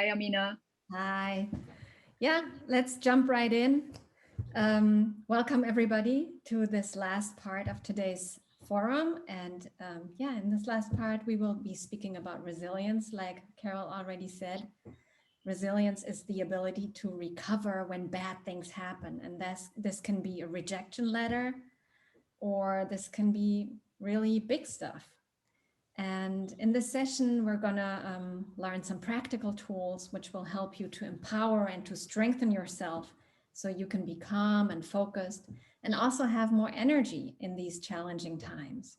Hi, Amina. Hi. Yeah, let's jump right in. Welcome everybody to this last part of today's forum. And yeah, in this last part, we will be speaking about resilience. Like Carol already said, resilience is the ability to recover when bad things happen. And this can be a rejection letter, or this can be really big stuff. And in this session, we're going to learn some practical tools which will help you to empower and to strengthen yourself so you can be calm and focused and also have more energy in these challenging times.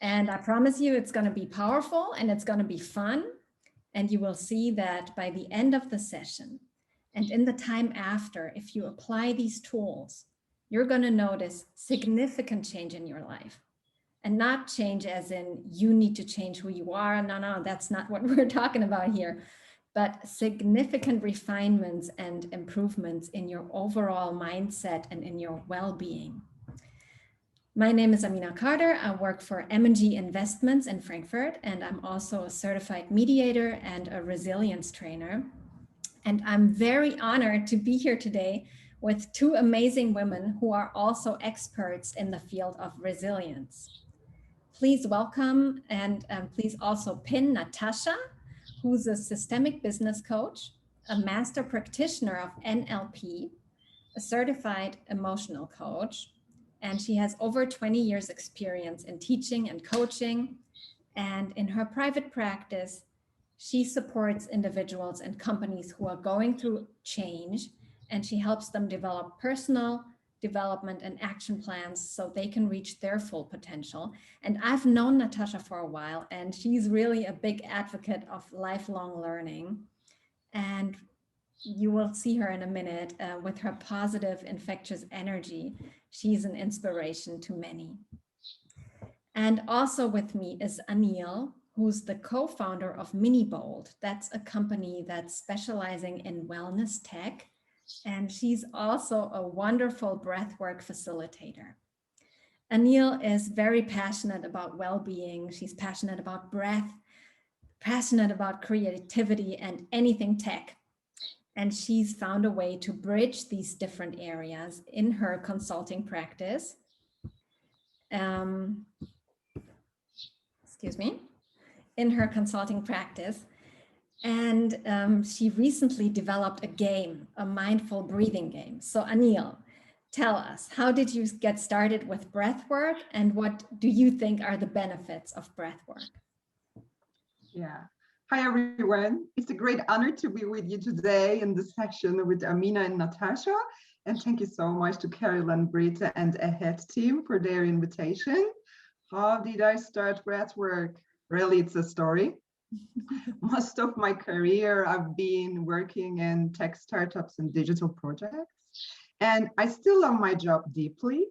And I promise you, it's going to be powerful and it's going to be fun. And you will see that by the end of the session and in the time after, if you apply these tools, you're going to notice significant change in your life. And not change as in you need to change who you are. No, that's not what we're talking about here. But significant refinements and improvements in your overall mindset and in your well-being. My name is Amina Carter. I work for M&G Investments in Frankfurt, and I'm also a certified mediator and a resilience trainer. And I'm very honored to be here today with two amazing women who are also experts in the field of resilience. Please welcome and please also pin Natascha, who's a systemic business coach, a master practitioner of NLP, a certified emotional coach, and she has over 20 years experience in teaching and coaching. And in her private practice, she supports individuals and companies who are going through change, and she helps them develop personal development and action plans so they can reach their full potential. And I've known Natascha for a while, and she's really a big advocate of lifelong learning. And you will see her in a minute with her positive, infectious energy. She's an inspiration to many. And also with me is Anil, who's the co-founder of MiniBold. That's a company that's specializing in wellness tech. And she's also a wonderful breathwork facilitator. Anil is very passionate about well-being. She's passionate about breath, passionate about creativity and anything tech. And she's found a way to bridge these different areas in her consulting practice. In her consulting practice. And she recently developed a game, a mindful breathing game. So Anil, tell us, how did you get started with breathwork, and what do you think are the benefits of breathwork? Yeah. Hi, everyone. It's a great honor to be with you today in this session with Amina and Natascha. And thank you so much to Carol and Britta and Ahead team for their invitation. How did I start breathwork? Really, it's a story. Most of my career, I've been working in tech startups and digital projects, and I still love my job deeply.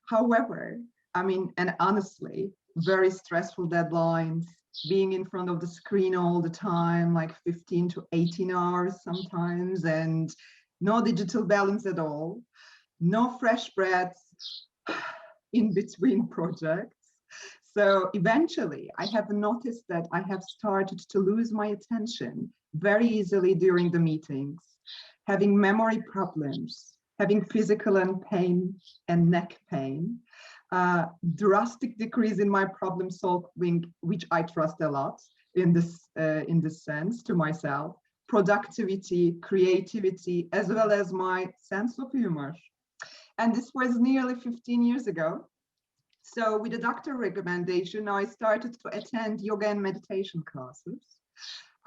However, and honestly, very stressful deadlines, being in front of the screen all the time, like 15 to 18 hours sometimes, and no digital balance at all, no fresh breaths in between projects. So eventually, I have noticed that I have started to lose my attention very easily during the meetings, having memory problems, having physical pain and neck pain, drastic decrease in my problem solving, which I trust a lot in this sense to myself, productivity, creativity, as well as my sense of humor. And this was nearly 15 years ago. So with a doctor recommendation, I started to attend yoga and meditation classes.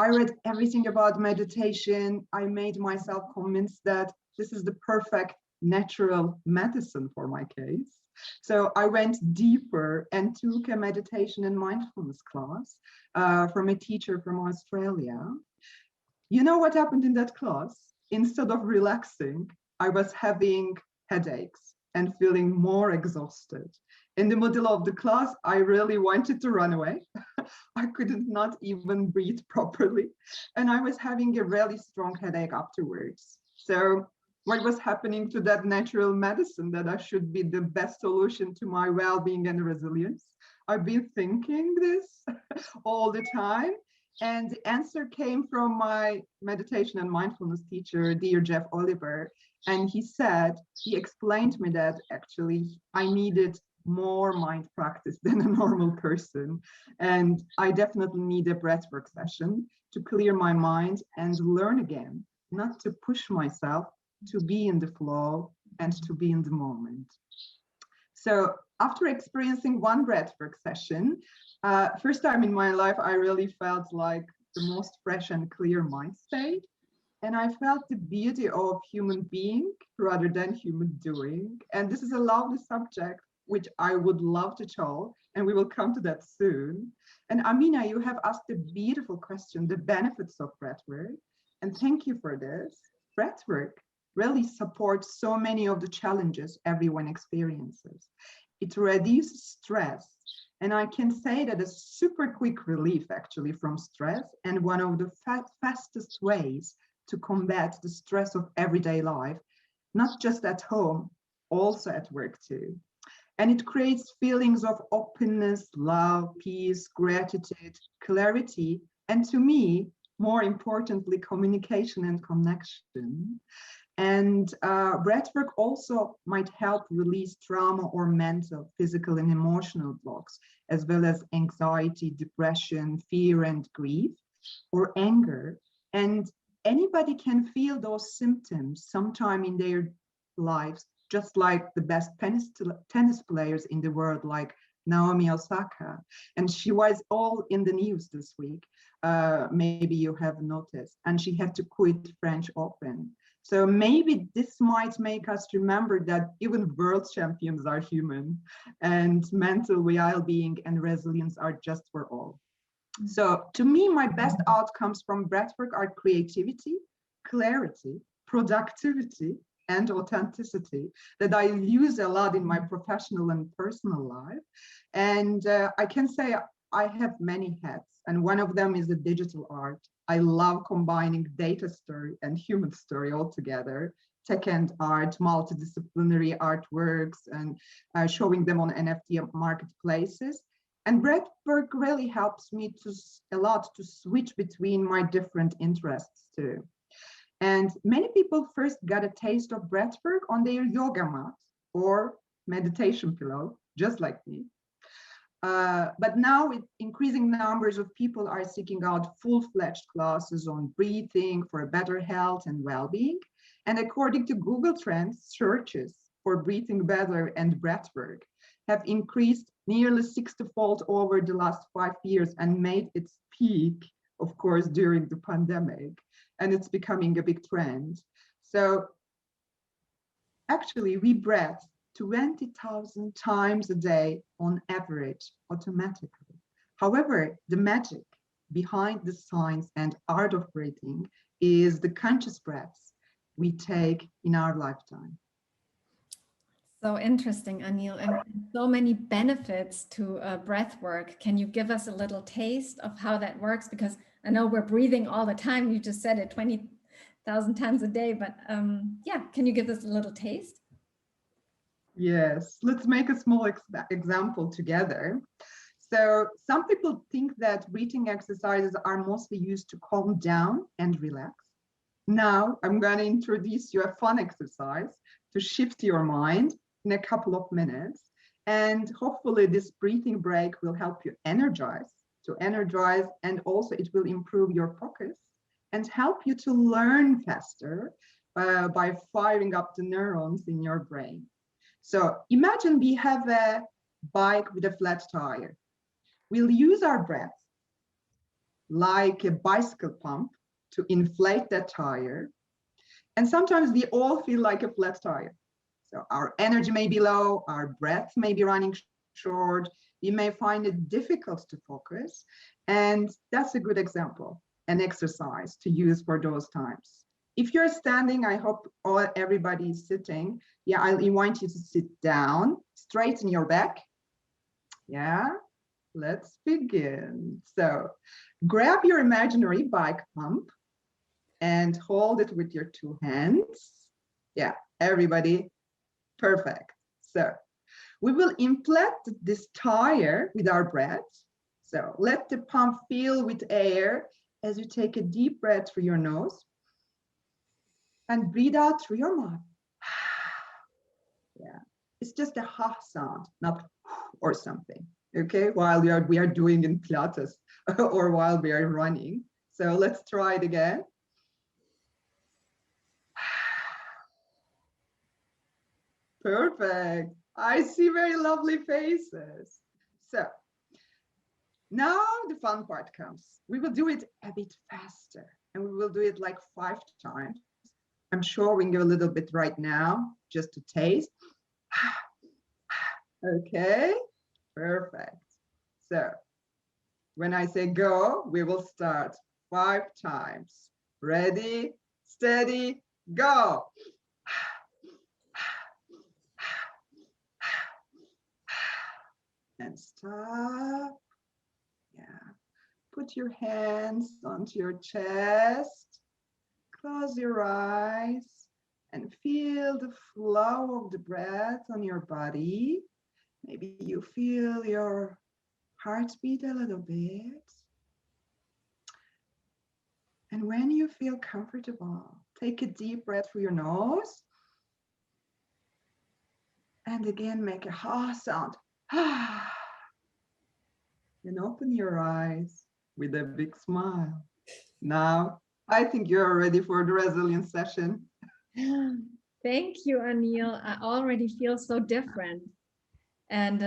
I read everything about meditation. I made myself convinced that this is the perfect natural medicine for my case. So I went deeper and took a meditation and mindfulness class from a teacher from Australia. You know what happened in that class? Instead of relaxing, I was having headaches and feeling more exhausted. In the middle of the class, I really wanted to run away. I couldn't not even breathe properly. And I was having a really strong headache afterwards. So what was happening to that natural medicine that I should be the best solution to my well-being and resilience? I've been thinking this all the time. And the answer came from my meditation and mindfulness teacher, dear Jeff Oliver. And he explained to me that actually I needed more mind practice than a normal person. And I definitely need a breathwork session to clear my mind and learn again, not to push myself, to be in the flow and to be in the moment. So after experiencing one breathwork session, first time in my life, I really felt like the most fresh and clear mind state. And I felt the beauty of human being rather than human doing. And this is a lovely subject, which I would love to tell, and we will come to that soon. And Amina, you have asked a beautiful question, the benefits of breathwork. And thank you for this. Breathwork really supports so many of the challenges everyone experiences. It reduces stress. And I can say that a super quick relief actually from stress, and one of the fastest ways to combat the stress of everyday life, not just at home, also at work too. And it creates feelings of openness, love, peace, gratitude, clarity, and to me, more importantly, communication and connection. And breathwork also might help release trauma or mental, physical, and emotional blocks, as well as anxiety, depression, fear, and grief, or anger. And anybody can feel those symptoms sometime in their lives, just like the best tennis players in the world, like Naomi Osaka. And she was all in the news this week. Maybe you have noticed, and she had to quit French Open. So maybe this might make us remember that even world champions are human, and mental well-being and resilience are just for all. So to me, my best outcomes from breathwork are creativity, clarity, productivity, and authenticity that I use a lot in my professional and personal life. And I can say I have many hats, and one of them is the digital art. I love combining data story and human story all together, tech and art, multidisciplinary artworks, and showing them on NFT marketplaces. And breathwork really helps me a lot to switch between my different interests too. And many people first got a taste of breathwork on their yoga mat or meditation pillow, just like me. But now increasing numbers of people are seeking out full-fledged classes on breathing for better health and well-being. And according to Google Trends, searches for breathing better and breathwork have increased nearly 60-fold over the last 5 years and made its peak, of course, during the pandemic. And it's becoming a big trend. So actually, we breathe 20,000 times a day on average, automatically. However, the magic behind the science and art of breathing is the conscious breaths we take in our lifetime. So interesting, Anil, and so many benefits to breath work. Can you give us a little taste of how that works? Because I know we're breathing all the time. You just said it 20,000 times a day, but yeah, can you give us a little taste? Yes, let's make a small example together. So some people think that breathing exercises are mostly used to calm down and relax. Now I'm going to introduce you a fun exercise to shift your mind in a couple of minutes. And hopefully this breathing break will help you energize, and also it will improve your focus and help you to learn faster by firing up the neurons in your brain. So imagine we have a bike with a flat tire. We'll use our breath like a bicycle pump to inflate that tire. And sometimes we all feel like a flat tire. So our energy may be low, our breath may be running short, we may find it difficult to focus. And that's a good example, an exercise to use for those times. If you're standing, I hope everybody is sitting. Yeah, I'll invite you to sit down, straighten your back. Yeah, let's begin. So grab your imaginary bike pump and hold it with your 2 hands. Yeah, everybody, perfect. So we will inflate this tire with our breath. So let the pump fill with air as you take a deep breath through your nose and breathe out through your mouth. Yeah, it's just a ha sound, not or something. Okay, while we are doing in Pilates or while we are running. So let's try it again. Perfect. I see very lovely faces. So now the fun part comes. We will do it a bit faster and we will do it like 5 times. I'm showing you a little bit right now just to taste. Okay, perfect. So when I say go, we will start 5 times. Ready, steady, go. And stop. Yeah. Put your hands onto your chest. Close your eyes and feel the flow of the breath on your body. Maybe you feel your heartbeat a little bit. And when you feel comfortable, take a deep breath through your nose. And again, make a ha sound. And open your eyes with a big smile. Now, I think you're ready for the resilience session. Thank you, Anil. I already feel so different. And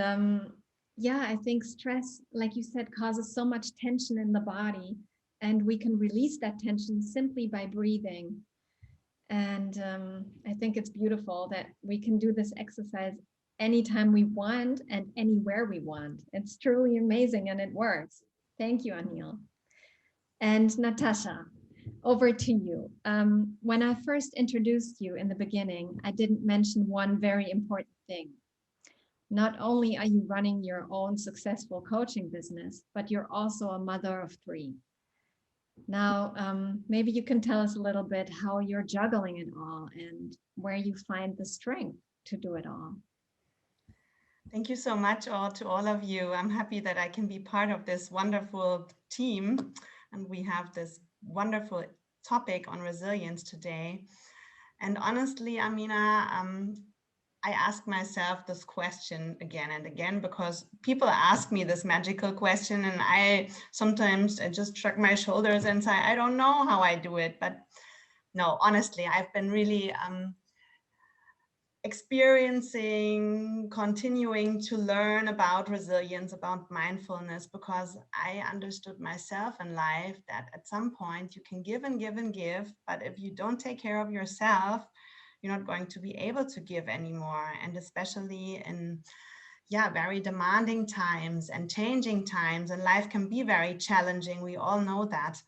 yeah, I think stress, like you said, causes so much tension in the body, and we can release that tension simply by breathing. And I think it's beautiful that we can do this exercise anytime we want and anywhere we want. It's truly amazing and it works. Thank you, Anil. And Natascha, over to you. When I first introduced you in the beginning, I didn't mention one very important thing. Not only are you running your own successful coaching business, but you're also a mother of 3. Now, maybe you can tell us a little bit how you're juggling it all and where you find the strength to do it all. Thank you so much to all of you. I'm happy that I can be part of this wonderful team, and we have this wonderful topic on resilience today. And honestly, Amina, I ask myself this question again and again because people ask me this magical question, and I sometimes just shrug my shoulders and say, I don't know how I do it. But no, honestly, I've been really experiencing, continuing to learn about resilience, about mindfulness, because I understood myself in life that at some point you can give and give and give, but if you don't take care of yourself, you're not going to be able to give anymore. And especially in very demanding times and changing times, and life can be very challenging. We all know that.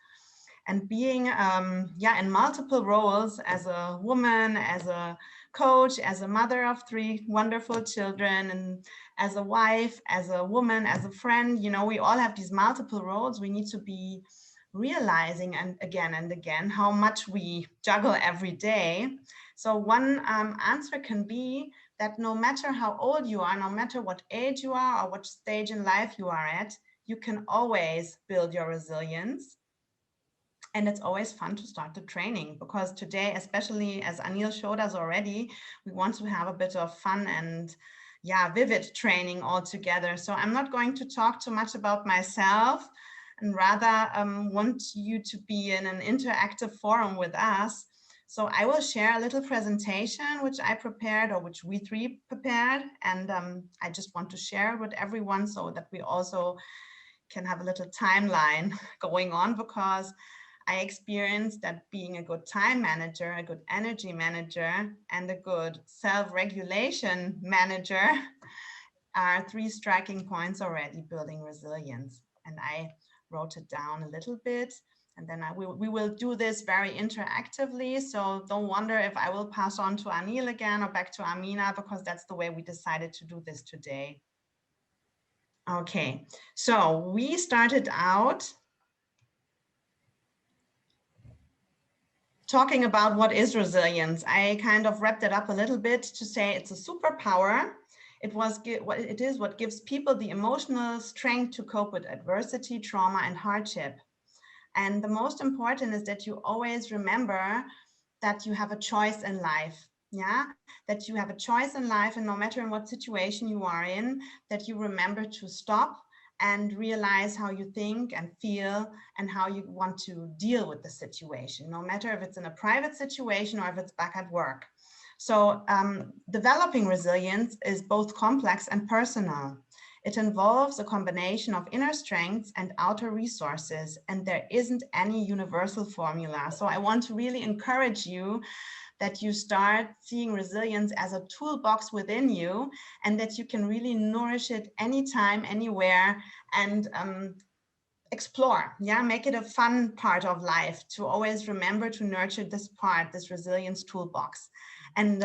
And being in multiple roles as a woman, as a coach, as a mother of 3 wonderful children, and as a wife, as a woman, as a friend, we all have these multiple roles. We need to be realizing and again how much we juggle every day. So one answer can be that no matter how old you are, no matter what age you are or what stage in life you are at, you can always build your resilience. And it's always fun to start the training, because today, especially as Anil showed us already, we want to have a bit of fun and vivid training all together. So I'm not going to talk too much about myself, and rather want you to be in an interactive forum with us. So I will share a little presentation which I prepared, or which we 3 prepared, and I just want to share it with everyone so that we also can have a little timeline going on, because I experienced that being a good time manager, a good energy manager, and a good self-regulation manager are 3 striking points already building resilience. And I wrote it down a little bit, and then we will do this very interactively. So don't wonder if I will pass on to Anil again or back to Amina, because that's the way we decided to do this today. Okay, so we started out talking about what is resilience. I kind of wrapped it up a little bit to say it's a superpower. It is what gives people the emotional strength to cope with adversity, trauma, and hardship. And the most important is that you always remember that you have a choice in life. Yeah, that you have a choice in life, and no matter in what situation you are in, that you remember to stop and realize how you think and feel and how you want to deal with the situation, no matter if it's in a private situation or if it's back at work. So developing resilience is both complex and personal. It involves a combination of inner strengths and outer resources, and there isn't any universal formula. So I want to really encourage you that you start seeing resilience as a toolbox within you, and that you can really nourish it anytime, anywhere, and explore. Yeah, make it a fun part of life to always remember to nurture this part, this resilience toolbox. And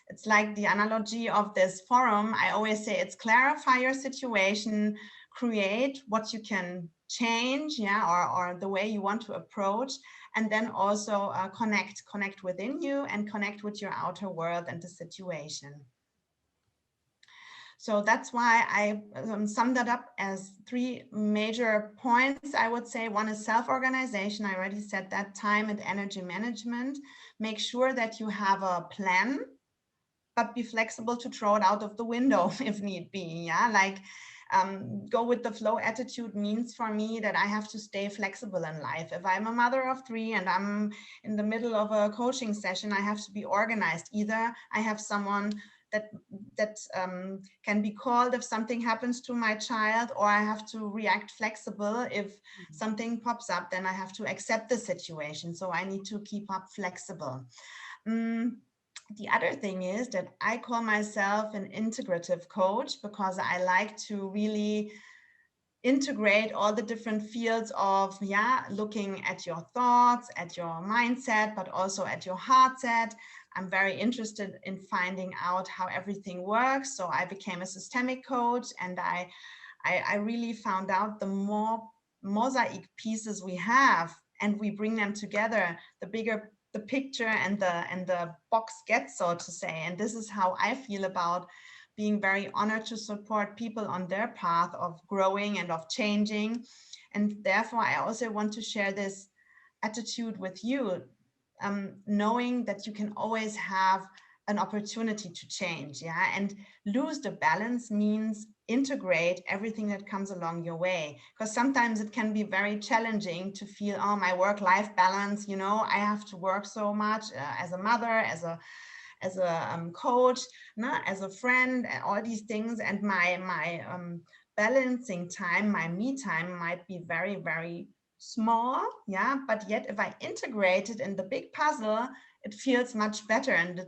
it's like the analogy of this forum. I always say it's clarify your situation, create what you can change, yeah, or the way you want to approach, and then also connect within you and connect with your outer world and the situation. So that's why I summed that up as 3 major points, I would say. One is self-organization. I already said that. Time and energy management. Make sure that you have a plan, but be flexible to throw it out of the window if need be. Yeah, like go with the flow attitude means for me that I have to stay flexible in life. If I'm a mother of 3 and I'm in the middle of a coaching session, I have to be organized. Either I have someone that can be called if something happens to my child, or I have to react flexible. If something pops up, then I have to accept the situation. So I need to keep up flexible. The other thing is that I call myself an integrative coach, because I like to really integrate all the different fields of, yeah, looking at your thoughts, at your mindset, but also at your heart set. I'm very interested in finding out how everything works. So I became a systemic coach, and I really found out the more mosaic pieces we have and we bring them together, the bigger the picture and the box gets, so to say. And this is how I feel about being very honored to support people on their path of growing and of changing. And therefore, I also want to share this attitude with you, knowing that you can always have an opportunity to change. Yeah, and lose the balance means integrate everything that comes along your way, because sometimes it can be very challenging to feel, oh, my work-life balance, you know, I have to work so much as a mother, as a coach, as a friend, and all these things, and my balancing time, my me time might be very, very small. Yeah, but yet if I integrate it in the big puzzle, it feels much better, and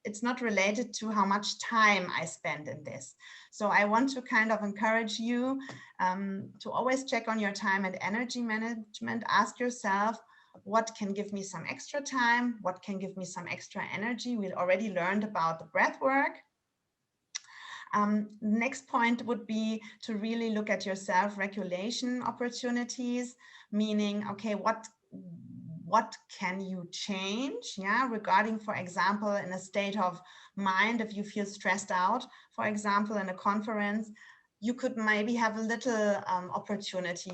it's not related to how much time I spend in this. So I want to kind of encourage you to always check on your time and energy management. Ask yourself, what can give me some extra time? What can give me some extra energy? We already learned about the breath work. Next point would be to really look at your self-regulation opportunities, meaning, okay, what can you change? Yeah, regarding, for example, in a state of mind, if you feel stressed out, for example, in a conference, you could maybe have a little opportunity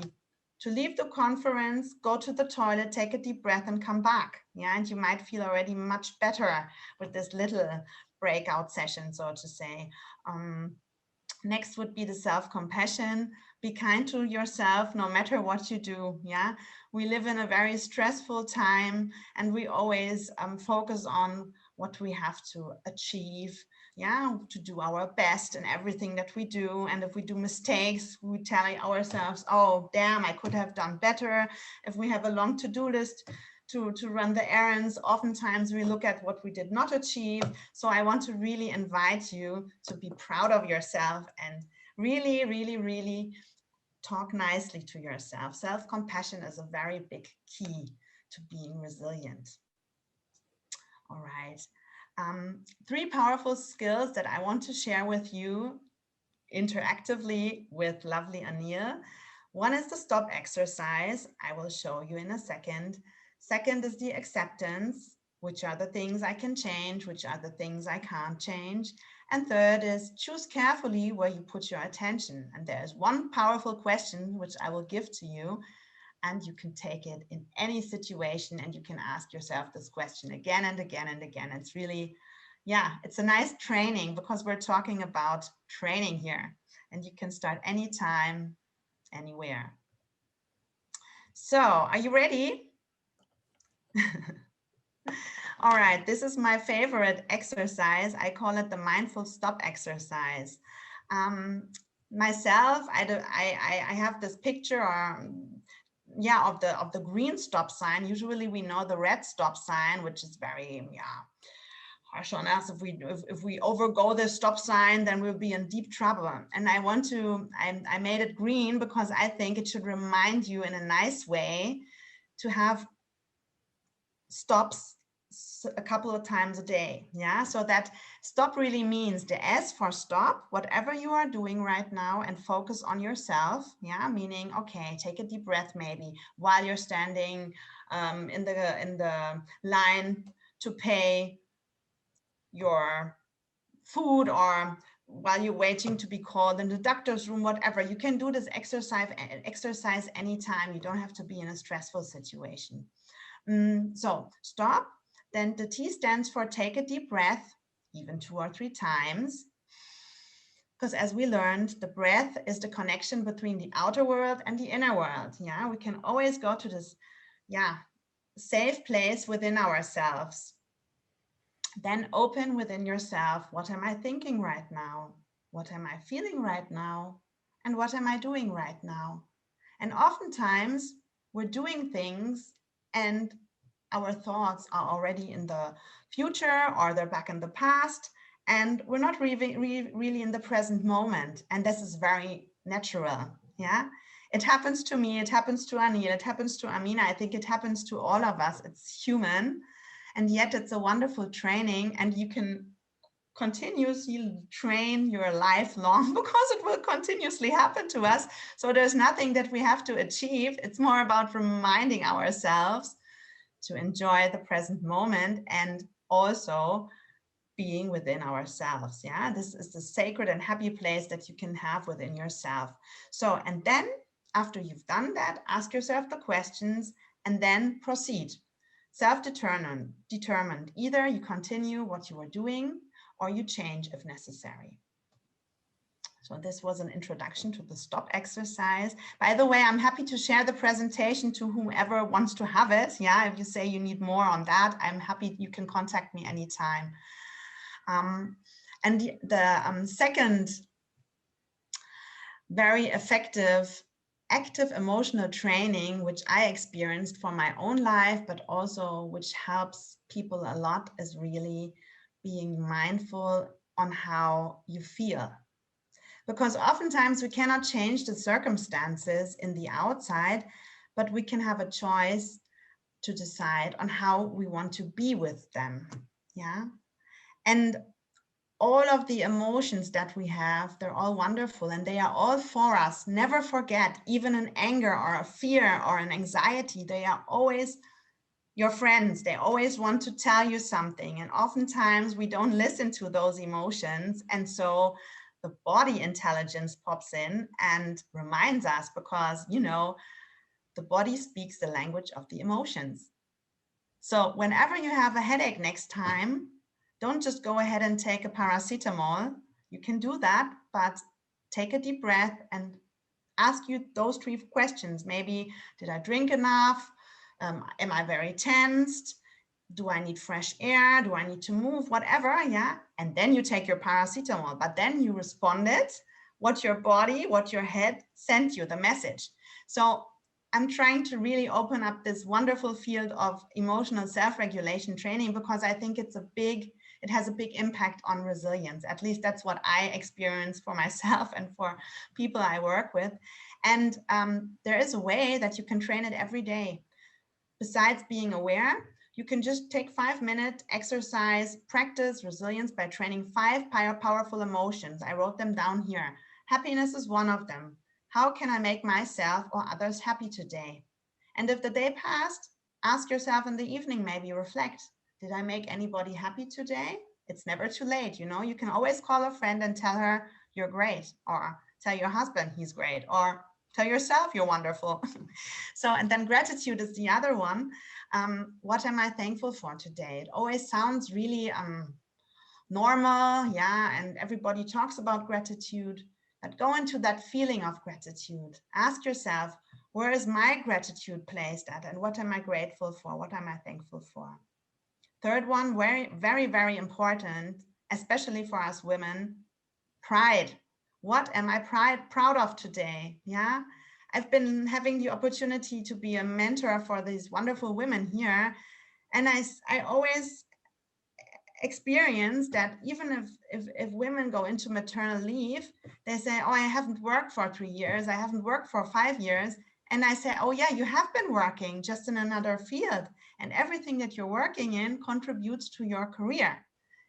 to leave the conference, go to the toilet, take a deep breath and come back. Yeah, and you might feel already much better with this little breakout session, so to say. Next would be the self-compassion. Be kind to yourself no matter what you do. Yeah, we live in a very stressful time, and we always focus on what we have to achieve. Yeah, to do our best in everything that we do. And if we do mistakes, we tell ourselves, oh, damn, I could have done better. If we have a long to-do list to run the errands, oftentimes we look at what we did not achieve. So I want to really invite you to be proud of yourself and really, really, really talk nicely to yourself. Self-compassion is a very big key to being resilient. All right. 3 powerful skills that I want to share with you interactively with lovely Anil. One is the stop exercise. I will show you in a second. Second is the acceptance, which are the things I can change, which are the things I can't change. And third is choose carefully where you put your attention. And there's one powerful question which I will give to you, and you can take it in any situation and you can ask yourself this question again and again and again. It's really, yeah, it's a nice training because we're talking about training here, and you can start anytime, anywhere. So, are you ready? All right, this is my favorite exercise. I call it the mindful stop exercise. Myself, I have this picture, yeah, of the green stop sign. Usually we know the red stop sign, which is very, yeah, harsh on us. If we overgo the stop sign, then we'll be in deep trouble. And I made it green because I think it should remind you in a nice way to have stops a couple of times a day. Yeah, so that stop really means the S for stop, whatever you are doing right now, and focus on yourself. Yeah, meaning, okay, take a deep breath maybe while you're standing in the line to pay your food, or while you're waiting to be called in the doctor's room, whatever. You can do this exercise anytime. You don't have to be in a stressful situation. So stop. Then the T stands for take a deep breath, even 2 or 3 times. Because as we learned, the breath is the connection between the outer world and the inner world. Yeah, we can always go to this, yeah, safe place within ourselves. Then open within yourself. What am I thinking right now? What am I feeling right now? And what am I doing right now? And oftentimes we're doing things and our thoughts are already in the future, or they're back in the past, and we're not really in the present moment. And this is very natural. Yeah, it happens to me, it happens to Anil, it happens to Amina. I think it happens to all of us. It's human, and yet it's a wonderful training, and you can continuously train your life long because it will continuously happen to us. So there's nothing that we have to achieve. It's more about reminding ourselves to enjoy the present moment and also being within ourselves. Yeah, this is the sacred and happy place that you can have within yourself. So, and then after you've done that, ask yourself the questions and then proceed. Self-determined. Either you continue what you were doing or you change if necessary. So this was an introduction to the stop exercise. By the way, I'm happy to share the presentation to whomever wants to have it. Yeah, if you say you need more on that, I'm happy. You can contact me anytime. And the second very effective active emotional training, which I experienced for my own life, but also which helps people a lot, is really being mindful on how you feel. Because oftentimes we cannot change the circumstances in the outside, but we can have a choice to decide on how we want to be with them. Yeah. And all of the emotions that we have, they're all wonderful and they are all for us. Never forget, even an anger or a fear or an anxiety, they are always your friends. They always want to tell you something. And oftentimes we don't listen to those emotions. And so the body intelligence pops in and reminds us, because, you know, the body speaks the language of the emotions. So whenever you have a headache next time, don't just go ahead and take a paracetamol. You can do that, but take a deep breath and ask you those 3 questions. Maybe, did I drink enough? Am I very tensed? Do I need fresh air? Do I need to move? Whatever, yeah. And then you take your paracetamol, but then you responded what your body, what your head sent you, the message. So I'm trying to really open up this wonderful field of emotional self-regulation training, because I think it has a big impact on resilience. At least that's what I experience for myself and for people I work with. And there is a way that you can train it every day. Besides being aware, you can just take 5-minute exercise, practice resilience by training 5 powerful emotions. I wrote them down here. Happiness is one of them. How can I make myself or others happy today? And if the day passed, ask yourself in the evening, maybe reflect. Did I make anybody happy today? It's never too late. You know, you can always call a friend and tell her you're great, or tell your husband he's great, or tell yourself you're wonderful. So, and then gratitude is the other one. What am I thankful for today? It always sounds really normal, yeah, and everybody talks about gratitude, but go into that feeling of gratitude. Ask yourself, where is my gratitude placed at, and what am I grateful for? What am I thankful for? Third one, very, very, very important, especially for us women, pride. What am I proud of today? Yeah, I've been having the opportunity to be a mentor for these wonderful women here, and I always experience that even if women go into maternal leave, they say, oh, I haven't worked for 3 years, I haven't worked for 5 years. And I say, oh yeah, you have been working, just in another field. And everything that you're working in contributes to your career,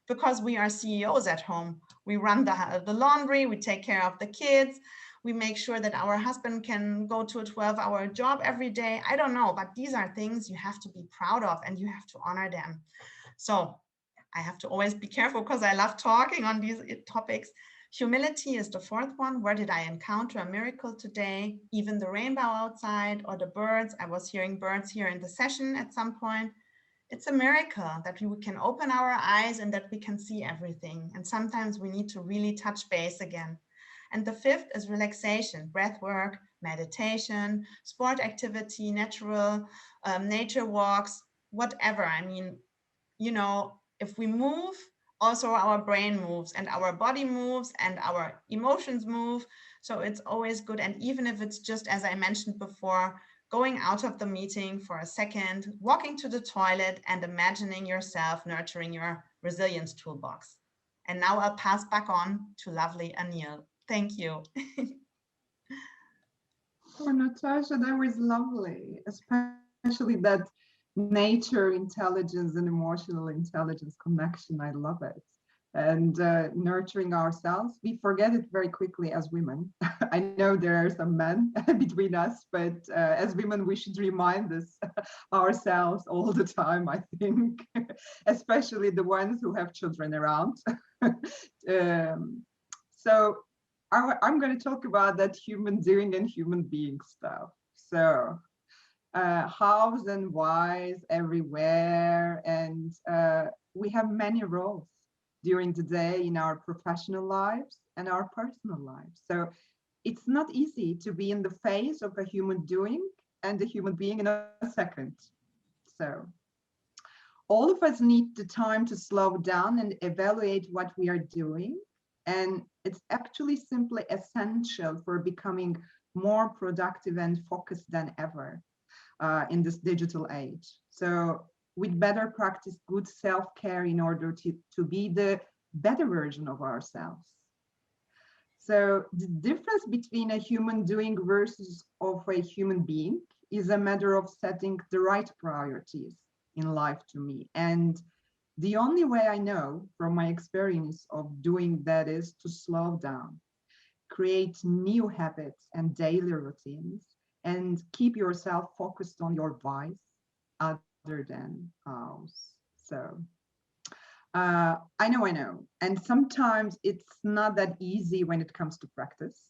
because we are CEOs at home. We run the laundry, we take care of the kids, we make sure that our husband can go to a 12-hour job every day. I don't know, but these are things you have to be proud of, and you have to honor them. So I have to always be careful because I love talking on these topics. Humility is the fourth one. Where did I encounter a miracle today? Even the rainbow outside, or the birds. I was hearing birds here in the session at some point. It's a miracle that we can open our eyes and that we can see everything. And sometimes we need to really touch base again. And the fifth is relaxation, breath work, meditation, sport activity, natural nature walks, whatever. I mean, you know, if we move, also our brain moves, and our body moves, and our emotions move. So it's always good. And even if it's just, as I mentioned before, going out of the meeting for a second, walking to the toilet, and imagining yourself nurturing your resilience toolbox. And now I'll pass back on to lovely Anil. Thank you. Oh, Natascha, that was lovely, especially that nature intelligence and emotional intelligence connection. I love it. And nurturing ourselves, we forget it very quickly as women. I know there are some men between us, but as women, we should remind this ourselves all the time, I think, especially the ones who have children around. So I'm going to talk about that human doing and human being stuff. So hows and whys everywhere, and we have many roles during the day in our professional lives and our personal lives. So it's not easy to be in the face of a human doing and a human being in a second. So all of us need the time to slow down and evaluate what we are doing. And it's actually simply essential for becoming more productive and focused than ever in this digital age. So we'd better practice good self-care in order to be the better version of ourselves. So the difference between a human doing versus of a human being is a matter of setting the right priorities in life to me. And the only way I know from my experience of doing that is to slow down, create new habits and daily routines, and keep yourself focused on your whys other than hows. So I know. And sometimes it's not that easy when it comes to practice,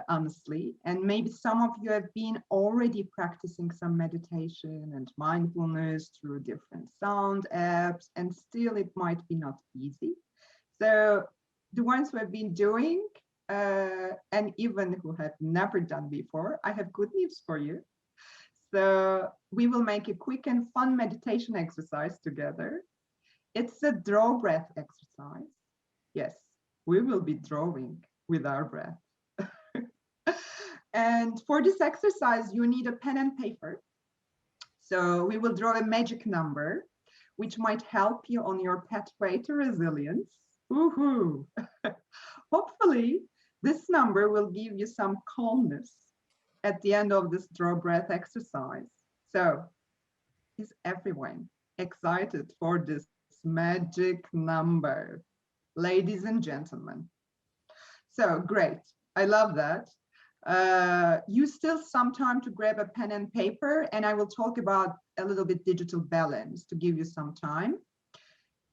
honestly. And maybe some of you have been already practicing some meditation and mindfulness through different sound apps, and still it might be not easy. So the ones who have been doing, and even who have never done before, I have good news for you. So we will make a quick and fun meditation exercise together. It's a draw breath exercise. Yes, we will be drawing with our breath. And for this exercise, you need a pen and paper. So we will draw a magic number, which might help you on your pathway to resilience. Woohoo! Hopefully, this number will give you some calmness at the end of this draw breath exercise. So, is everyone excited for this magic number? Ladies and gentlemen. So, great. I love that. You still some time to grab a pen and paper, and I will talk about a little bit digital balance to give you some time.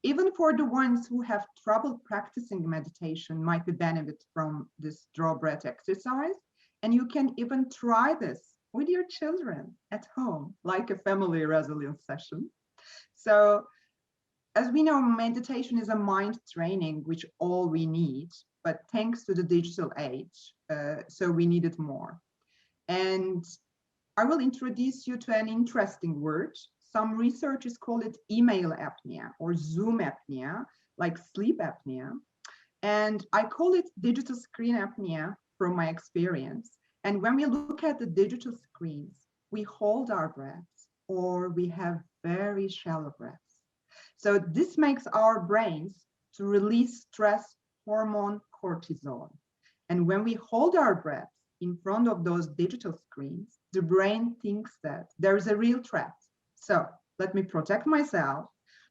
even for the ones who have trouble practicing meditation might be benefit from this draw breath exercise. And you can even try this with your children at home, like a family resilience session. So as we know, meditation is a mind training, which all we need, but thanks to the digital age, so we need it more. And I will introduce you to an interesting word. Some researchers call it email apnea or Zoom apnea, like sleep apnea. And I call it digital screen apnea from my experience. And when we look at the digital screens, we hold our breaths or we have very shallow breaths. So this makes our brains to release stress hormone cortisol. And when we hold our breaths in front of those digital screens, the brain thinks that there's a real threat. So let me protect myself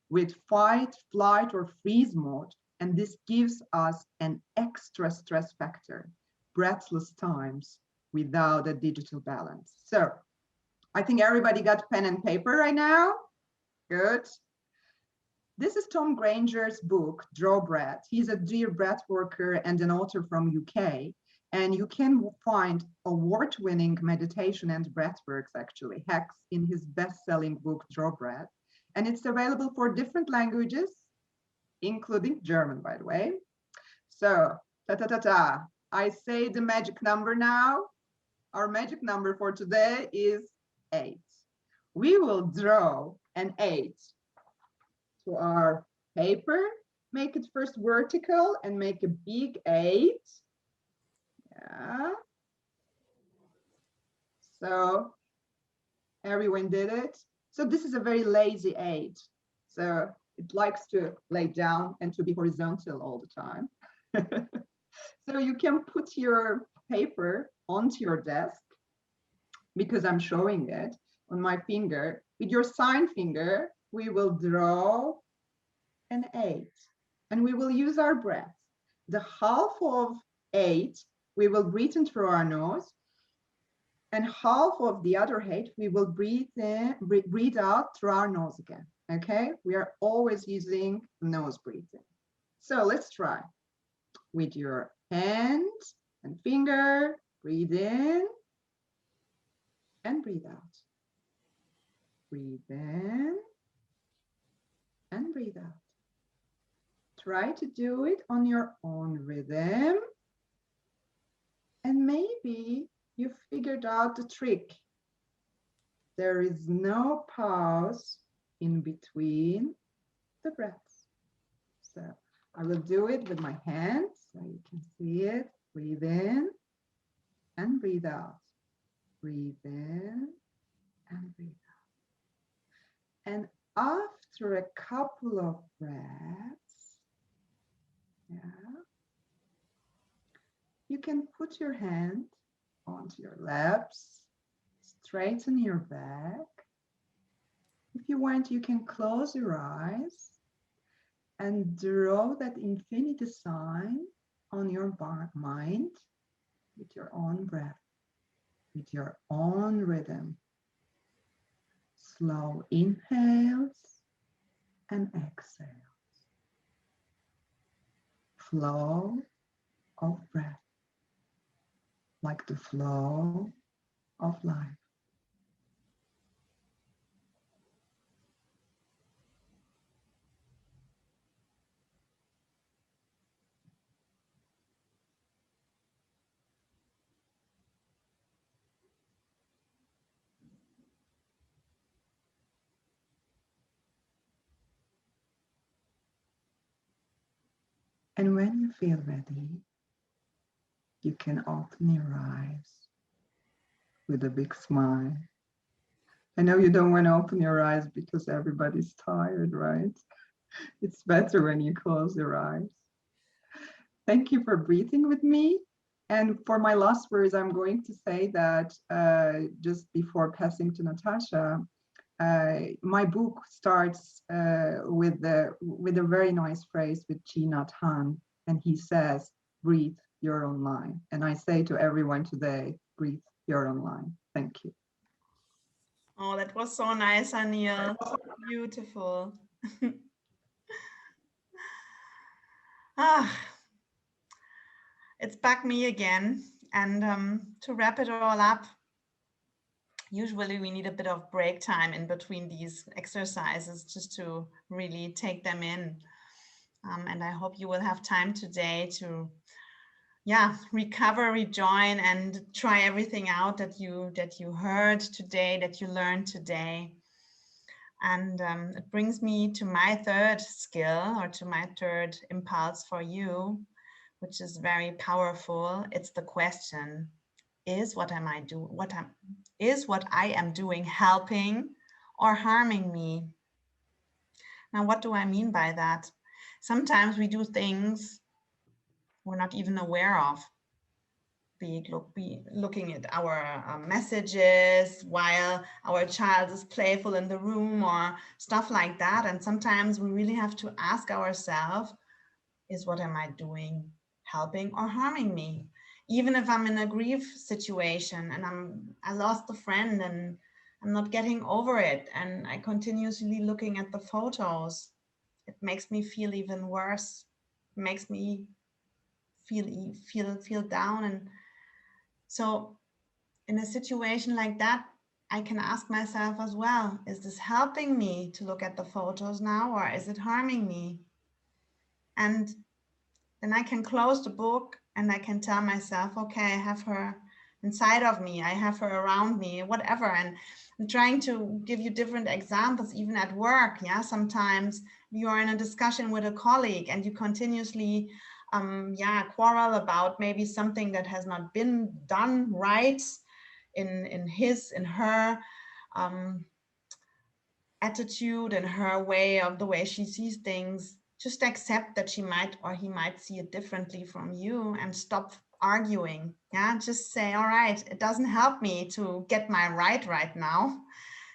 with fight, flight, or freeze mode. And this gives us an extra stress factor, breathless times without a digital balance. So I think everybody got pen and paper right now. Good. This is Tom Granger's book, Draw Breath. He's a dear breath worker and an author from UK. And you can find award-winning meditation and breathworks, actually, hacks in his best-selling book, Draw Breath. And it's available for different languages, including German, by the way. So, ta-ta-ta-ta, I say the magic number now. Our magic number for today is 8. We will draw an 8 to our paper, make it first vertical and make a big 8. Yeah. So everyone did it. So this is a very lazy 8. So it likes to lay down and to be horizontal all the time. So you can put your paper onto your desk, because I'm showing it on my finger. With your sign finger, we will draw an 8 and we will use our breath. The half of 8, we will breathe in through our nose, and half of the other 8, we will breathe in, breathe out through our nose again. Okay, we are always using nose breathing. So let's try. With your hand and finger, breathe in and breathe out. Breathe in and breathe out. Try to do it on your own rhythm. And maybe you figured out the trick. There is no pause in between the breaths. So I will do it with my hands so you can see it. Breathe in and breathe out. Breathe in and breathe out. And after a couple of breaths, you can put your hand onto your laps, straighten your back. If you want, you can close your eyes and draw that infinity sign on your mind with your own breath, with your own rhythm. Slow inhales and exhales. Flow of breath, like the flow of life. And when you feel ready, you can open your eyes with a big smile. I know you don't want to open your eyes because everybody's tired, right? It's better when you close your eyes. Thank you for breathing with me. And for my last words, I'm going to say that just before passing to Natascha, my book starts with a very nice phrase with Nhat Hanh, and he says, breathe your own line. And I say to everyone today, breathe your own line. Thank you. Oh, that was so nice, Anil. So beautiful. It's back me again. And to wrap it all up, usually we need a bit of break time in between these exercises just to really take them in. And I hope you will have time today to recover, rejoin, and try everything out that you heard today, that you learned today. And it brings me to my third skill, or to my third impulse for you, which is very powerful. It's the question: is what I am doing helping or harming me? Now, what do I mean by that? Sometimes we do things we're not even aware of. Be looking at our messages while our child is playful in the room or stuff like that. And sometimes we really have to ask ourselves, is what am I doing helping or harming me? Even if I'm in a grief situation and I lost a friend and I'm not getting over it, and I continuously looking at the photos, it makes me feel even worse. It makes me feel down. And so in a situation like that, I can ask myself as well, is this helping me to look at the photos now, or is it harming me? And then I can close the book and I can tell myself, okay, I have her inside of me, I have her around me, whatever. And I'm trying to give you different examples, even at work. Yeah, sometimes you are in a discussion with a colleague and you continuously quarrel about maybe something that has not been done right in her attitude and her way of the way she sees things. Just accept that she might or he might see it differently from you and stop arguing. Yeah, just say, all right, it doesn't help me to get my right now.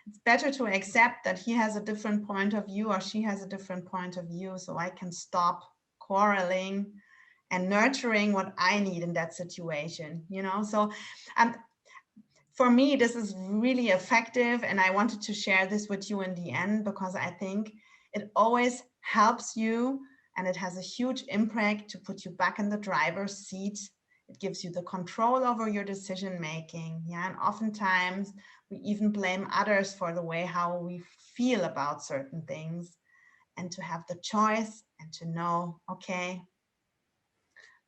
It's better to accept that he has a different point of view or she has a different point of view, so I can stop quarreling and nurturing what I need in that situation, you know? So for me, this is really effective, and I wanted to share this with you in the end because I think it always helps you and it has a huge impact to put you back in the driver's seat. It gives you the control over your decision making. Yeah, and oftentimes we even blame others for the way how we feel about certain things. And to have the choice and to know, okay,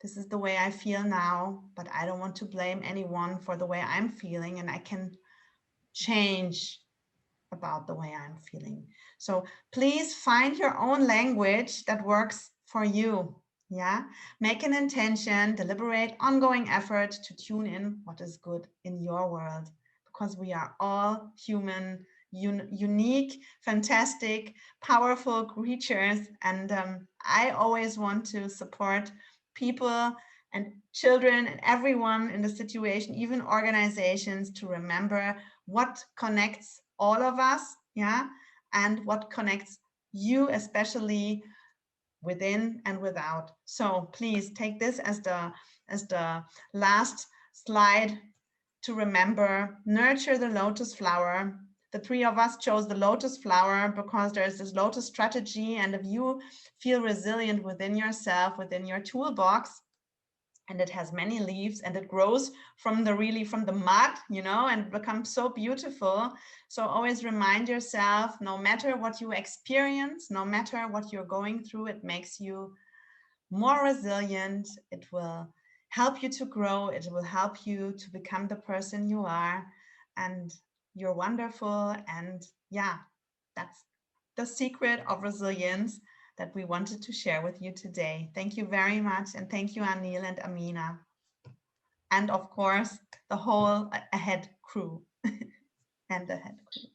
this is the way I feel now, but I don't want to blame anyone for the way I'm feeling, and I can change about the way I'm feeling. So please find your own language that works for you. Yeah, make an intention, deliberate, ongoing effort to tune in what is good in your world, because we are all human, unique, fantastic, powerful creatures. And I always want to support people and children and everyone in the situation, even organizations, to remember what connects all of us, yeah, and what connects you, especially within and without. So please take this as the last slide to remember. Nurture the lotus flower. The three of us chose the lotus flower because there's this lotus strategy, and if you feel resilient within yourself, within your toolbox, and it has many leaves and it grows from the mud, you know, and becomes so beautiful. So always remind yourself, no matter what you experience, no matter what you're going through, it makes you more resilient. It will help you to grow. It will help you to become the person you are, and you're wonderful. And yeah, that's the secret of resilience that we wanted to share with you today. Thank you very much. And thank you, Anil and Amina. And of course, the whole AHEAD crew and the head crew.